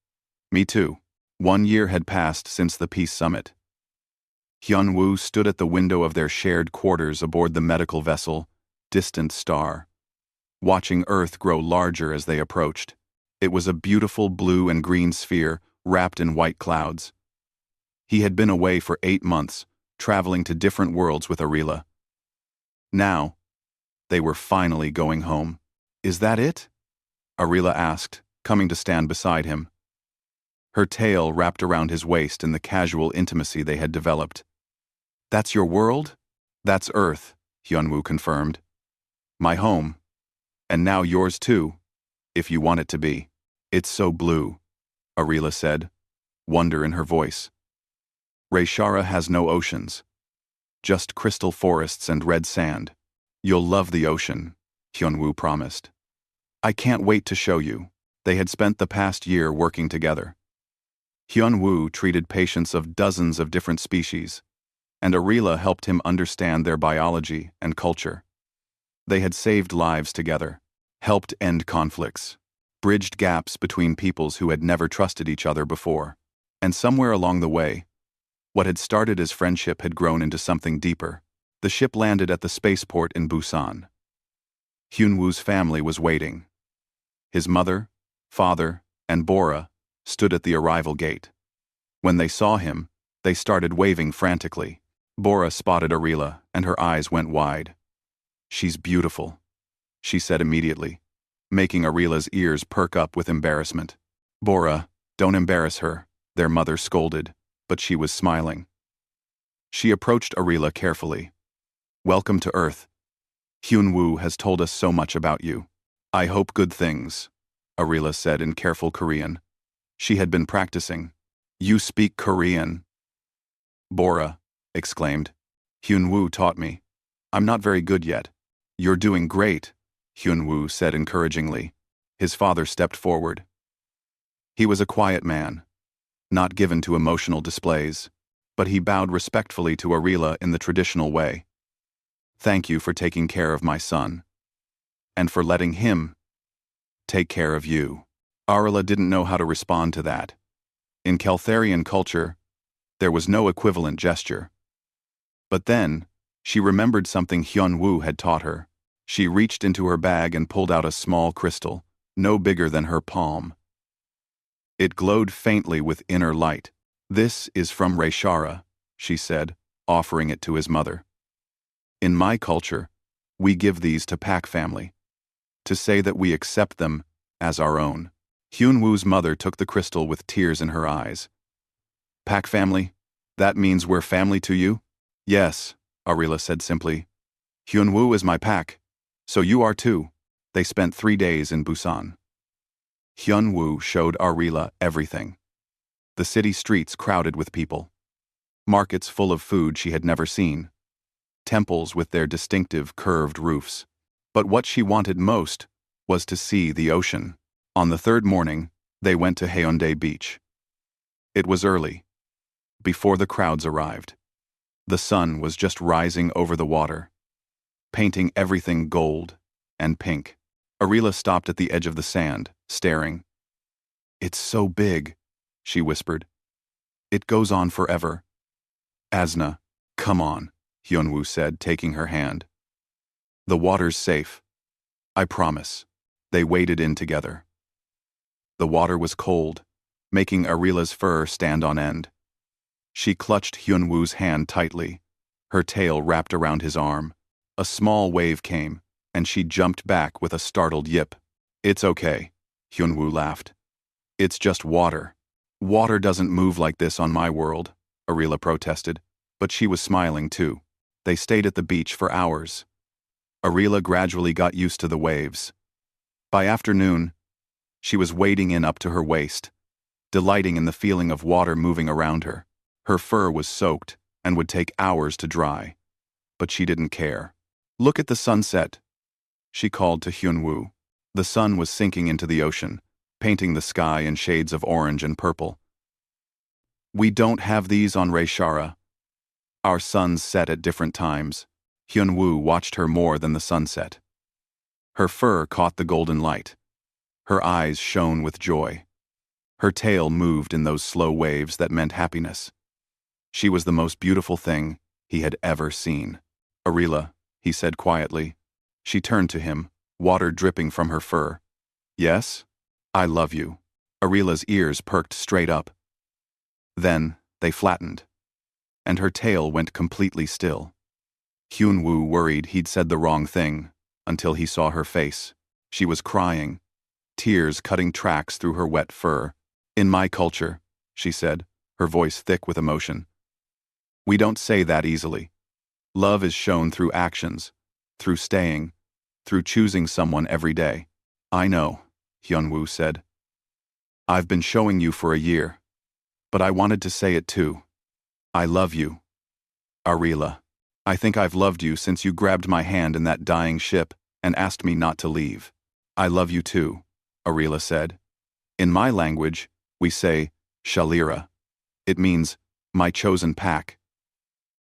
Me too. 1 year had passed since the peace summit. Hyun-woo stood at the window of their shared quarters aboard the medical vessel, Distant Star, watching Earth grow larger as they approached. It was a beautiful blue and green sphere wrapped in white clouds. He had been away for 8 months, traveling to different worlds with Arilla. Now, they were finally going home. Is that it? Arilla asked, coming to stand beside him. Her tail wrapped around his waist in the casual intimacy they had developed. That's your world? That's Earth, Hyun-woo confirmed. My home. And now yours too, if you want it to be. It's so blue, Arilla said, wonder in her voice. Rayshara has no oceans. Just crystal forests and red sand. You'll love the ocean, Hyun-woo promised. I can't wait to show you. They had spent the past year working together. Hyun-woo treated patients of dozens of different species, and Arilla helped him understand their biology and culture. They had saved lives together, helped end conflicts, bridged gaps between peoples who had never trusted each other before. And somewhere along the way, what had started as friendship had grown into something deeper. The ship landed at the spaceport in Busan. Hyun-woo's family was waiting. His mother, father, and Bora stood at the arrival gate. When they saw him, they started waving frantically. Bora spotted Arilla, and her eyes went wide. She's beautiful, she said immediately, making Arilla's ears perk up with embarrassment. Bora, don't embarrass her, their mother scolded, but she was smiling. She approached Arilla carefully. Welcome to Earth. Hyun-woo has told us so much about you. I hope good things, Arila said in careful Korean. She had been practicing. You speak Korean? Bora exclaimed. Hyunwoo taught me. I'm not very good yet. You're doing great, Hyunwoo said encouragingly. His father stepped forward. He was a quiet man, not given to emotional displays, but he bowed respectfully to Arila in the traditional way. Thank you for taking care of my son. And for letting him take care of you. Arila didn't know how to respond to that. In Keltharian culture, there was no equivalent gesture. But then, she remembered something Hyunwoo had taught her. She reached into her bag and pulled out a small crystal, no bigger than her palm. It glowed faintly with inner light. This is from Reshara, she said, offering it to his mother. In my culture, we give these to Pak family, to say that we accept them as our own. Hyunwoo's mother took the crystal with tears in her eyes. Pak family? That means we're family to you? Yes, Arila said simply. Hyunwoo is my Pak, so you are too. They spent 3 days in Busan. Hyunwoo showed Arila everything. The city streets crowded with people. Markets full of food she had never seen. Temples with their distinctive curved roofs. But what she wanted most was to see the ocean. On the 3rd morning, they went to Haeundae Beach. It was early, before the crowds arrived. The sun was just rising over the water, painting everything gold and pink. Arila stopped at the edge of the sand, staring. It's so big, she whispered. It goes on forever. Asna, come on, Hyunwoo said, taking her hand. The water's safe. I promise. They waded in together. The water was cold, making Arila's fur stand on end. She clutched Hyunwoo's hand tightly, her tail wrapped around his arm. A small wave came, and she jumped back with a startled yip. It's okay, Hyunwoo laughed. It's just water. Water doesn't move like this on my world, Arila protested, but she was smiling too. They stayed at the beach for hours. Arila gradually got used to the waves. By afternoon, she was wading in up to her waist, delighting in the feeling of water moving around her. Her fur was soaked and would take hours to dry, but she didn't care. Look at the sunset, she called to Hyunwoo. The sun was sinking into the ocean, painting the sky in shades of orange and purple. We don't have these on Reshara. Our suns set at different times. Hyunwoo watched her more than the sunset. Her fur caught the golden light. Her eyes shone with joy. Her tail moved in those slow waves that meant happiness. She was the most beautiful thing he had ever seen. Arila, he said quietly. She turned to him, water dripping from her fur. Yes? I love you. Arila's ears perked straight up. Then, they flattened, and her tail went completely still. Hyunwoo worried he'd said the wrong thing, until he saw her face. She was crying, tears cutting tracks through her wet fur. In my culture, she said, her voice thick with emotion. We don't say that easily. Love is shown through actions, through staying, through choosing someone every day. I know, Hyunwoo said. I've been showing you for a year, but I wanted to say it too. I love you. Arila, I think I've loved you since you grabbed my hand in that dying ship and asked me not to leave. I love you too, Arila said. In my language, we say, Shalira. It means, my chosen pack.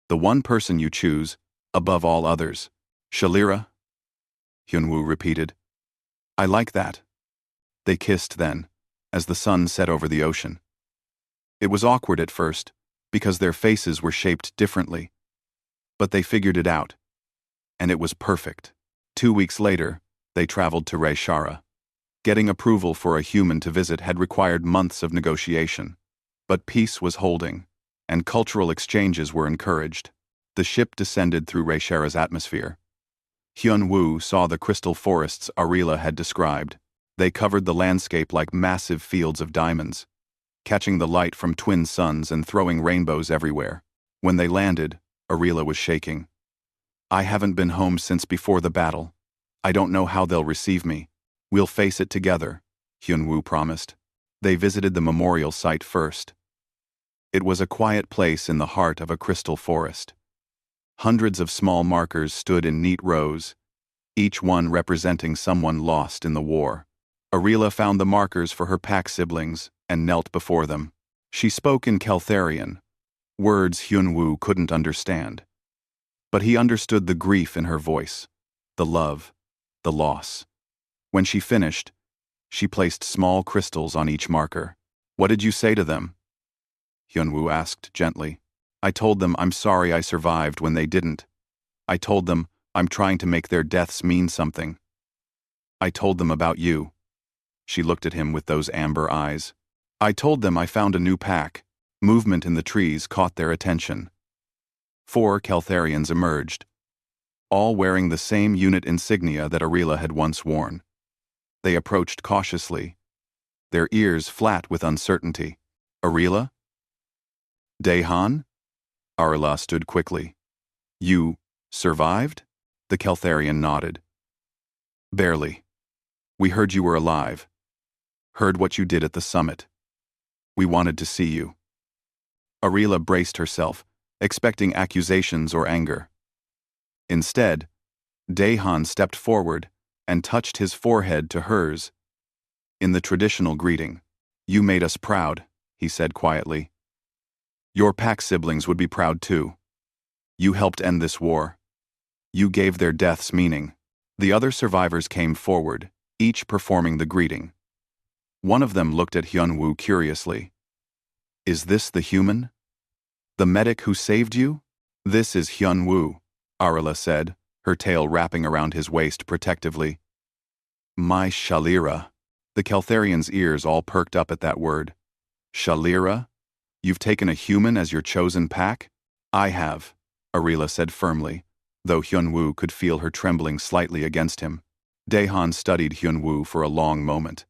The one person you choose, above all others. Shalira? Hyunwoo repeated. I like that. They kissed then, as the sun set over the ocean. It was awkward at first, because their faces were shaped differently. But they figured it out. And it was perfect. 2 weeks later, they traveled to Reshara. Getting approval for a human to visit had required months of negotiation. But peace was holding, and cultural exchanges were encouraged. The ship descended through Reshara's atmosphere. Hyunwoo saw the crystal forests Arila had described. They covered the landscape like massive fields of diamonds, catching the light from twin suns and throwing rainbows everywhere. When they landed, Arila was shaking. I haven't been home since before the battle. I don't know how they'll receive me. We'll face it together, Hyunwoo promised. They visited the memorial site first. It was a quiet place in the heart of a crystal forest. Hundreds of small markers stood in neat rows, each one representing someone lost in the war. Arila found the markers for her pack siblings and knelt before them. She spoke in Keltharian, words Hyunwoo couldn't understand. But he understood the grief in her voice, the love, the loss. When she finished, she placed small crystals on each marker. What did you say to them? Hyunwoo asked gently. I told them I'm sorry I survived when they didn't. I told them I'm trying to make their deaths mean something. I told them about you. She looked at him with those amber eyes. I told them I found a new pack. Movement in the trees caught their attention. 4 Keltharians emerged, all wearing the same unit insignia that Arila had once worn. They approached cautiously, their ears flat with uncertainty. Arila? Daehan? Arila stood quickly. You survived? The Keltharian nodded. Barely. We heard you were alive. Heard what you did at the summit. We wanted to see you. Arila braced herself, expecting accusations or anger. Instead, Daehan stepped forward and touched his forehead to hers. In the traditional greeting, you made us proud, he said quietly. Your pack siblings would be proud too. You helped end this war. You gave their deaths meaning. The other survivors came forward, each performing the greeting. One of them looked at Hyunwoo curiously. Is this the human? The medic who saved you? This is Hyunwoo, Arila said, her tail wrapping around his waist protectively. My Shalira. The Keltharian's ears all perked up at that word. Shalira? You've taken a human as your chosen pack? I have, Arila said firmly, though Hyunwoo could feel her trembling slightly against him. Daehan studied Hyunwoo for a long moment.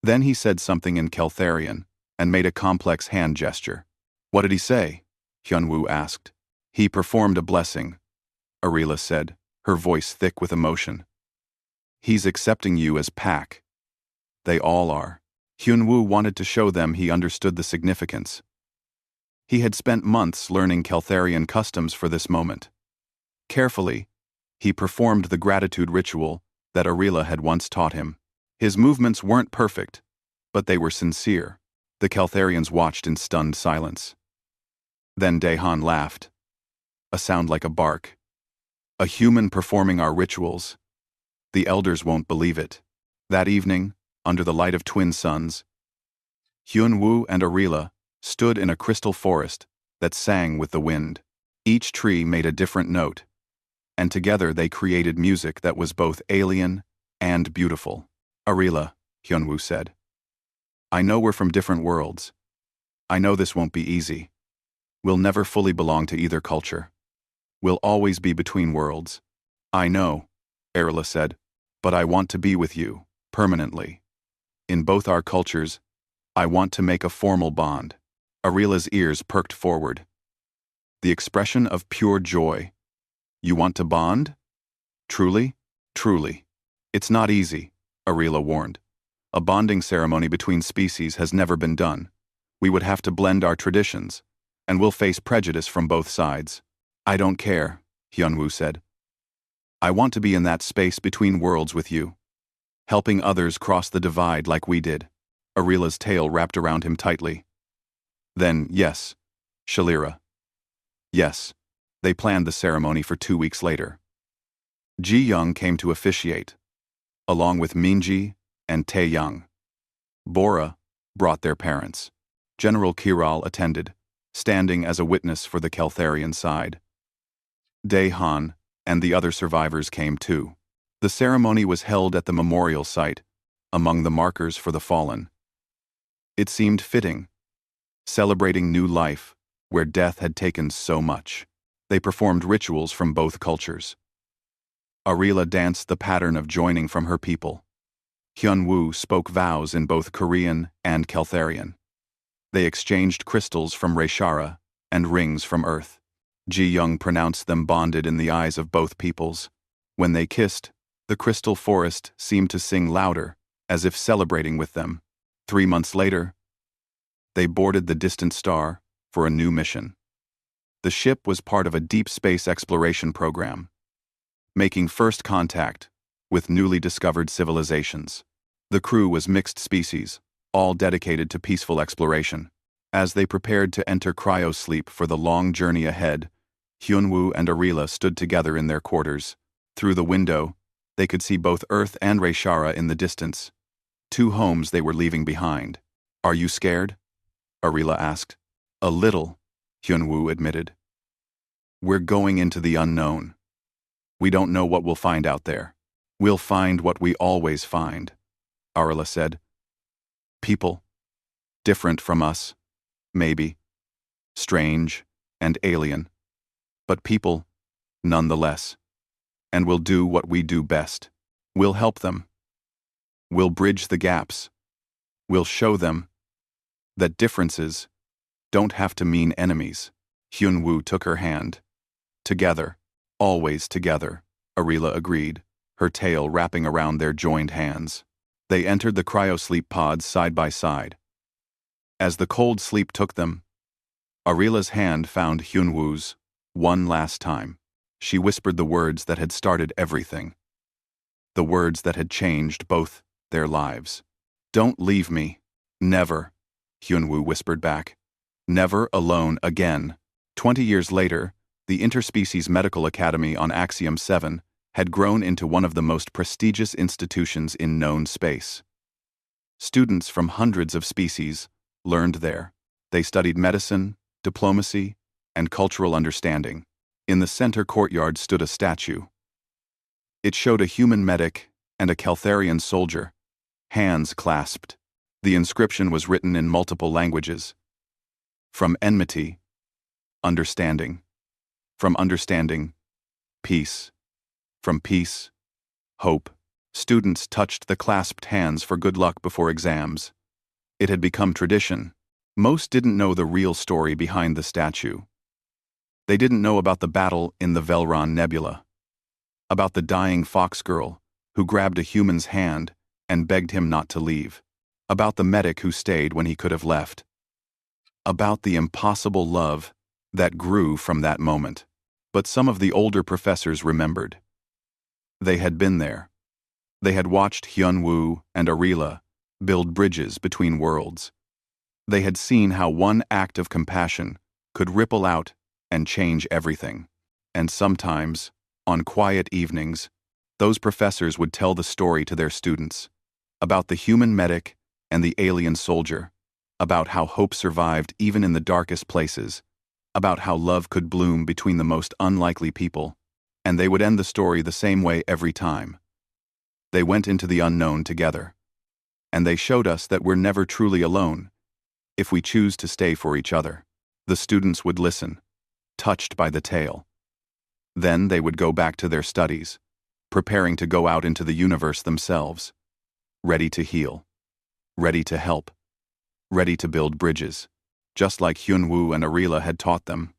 Then he said something in Keltharian and made a complex hand gesture. What did he say? Hyunwoo asked. He performed a blessing, Arila said, her voice thick with emotion. He's accepting you as pack. They all are. Hyunwoo wanted to show them he understood the significance. He had spent months learning Keltharian customs for this moment. Carefully, he performed the gratitude ritual that Arila had once taught him. His movements weren't perfect, but they were sincere. The Keltharians watched in stunned silence. Then Daehan laughed. A sound like a bark. A human performing our rituals. The elders won't believe it. That evening, under the light of twin suns, Hyunwoo and Arila stood in a crystal forest that sang with the wind. Each tree made a different note, and together they created music that was both alien and beautiful. Arila, Hyunwoo said. I know we're from different worlds. I know this won't be easy. We'll never fully belong to either culture. We'll always be between worlds. I know, Arila said, but I want to be with you, permanently. In both our cultures, I want to make a formal bond. Arila's ears perked forward. The expression of pure joy. You want to bond? Truly? Truly. It's not easy, Arila warned. A bonding ceremony between species has never been done. We would have to blend our traditions, and we'll face prejudice from both sides. I don't care, Hyunwoo said. I want to be in that space between worlds with you, helping others cross the divide like we did. Arila's tail wrapped around him tightly. Then, yes, Shalira. Yes, they planned the ceremony for 2 weeks later. Ji Young came to officiate, along with Minji and Tae Young. Bora brought their parents. General Kiral attended, standing as a witness for the Keltharian side. Daehan and the other survivors came too. The ceremony was held at the memorial site, among the markers for the fallen. It seemed fitting, celebrating new life, where death had taken so much. They performed rituals from both cultures. Arila danced the pattern of joining from her people. Hyunwoo spoke vows in both Korean and Keltharian. They exchanged crystals from Reshara and rings from Earth. Ji Young pronounced them bonded in the eyes of both peoples. When they kissed, The crystal forest seemed to sing louder, as if celebrating with them. 3 months later, they boarded the distant star for a new mission. The ship was part of a deep space exploration program, making first contact with newly discovered civilizations. The crew was mixed species, all dedicated to peaceful exploration. As they prepared to enter cryosleep for the long journey ahead, Hyunwoo and Arila stood together in their quarters. Through the window, they could see both Earth and Reshara in the distance, 2 homes they were leaving behind. "Are you scared?" Arila asked. "A little," Hyunwoo admitted. "We're going into the unknown. We don't know what we'll find out there." "We'll find what we always find," Arila said. "People. Different from us. Maybe. Strange and alien. But people, nonetheless. And we'll do what we do best. We'll help them. We'll bridge the gaps. We'll show them that differences don't have to mean enemies." Hyunwoo took her hand. "Together. Always together," Arila agreed, her tail wrapping around their joined hands. They entered the cryosleep pods side by side. As the cold sleep took them, Arila's hand found Hyunwoo's one last time. She whispered the words that had started everything. The words that had changed both their lives. "Don't leave me. Never," Hyunwoo whispered back. "Never alone again." 20 years later, the Interspecies Medical Academy on Axiom 7 had grown into one of the most prestigious institutions in known space. Students from hundreds of species learned there. They studied medicine, diplomacy, and cultural understanding. In the center courtyard stood a statue. It showed a human medic and a Caltharian soldier, hands clasped. The inscription was written in multiple languages. From enmity, understanding. From understanding, peace. From peace, hope. Students touched the clasped hands for good luck before exams. It had become tradition. Most didn't know the real story behind the statue. They didn't know about the battle in the Velron Nebula, about the dying fox girl who grabbed a human's hand and begged him not to leave, about the medic who stayed when he could have left, about the impossible love that grew from that moment. But some of the older professors remembered. They had been there. They had watched Hyunwoo and Arila build bridges between worlds. They had seen how one act of compassion could ripple out and change everything. And sometimes, on quiet evenings, those professors would tell the story to their students about the human medic and the alien soldier, about how hope survived even in the darkest places, about how love could bloom between the most unlikely people, and they would end the story the same way every time. They went into the unknown together, and they showed us that we're never truly alone if we choose to stay for each other. The students would listen, touched by the tale. Then they would go back to their studies, preparing to go out into the universe themselves, ready to heal, ready to help, ready to build bridges, just like Hyunwoo and Arila had taught them.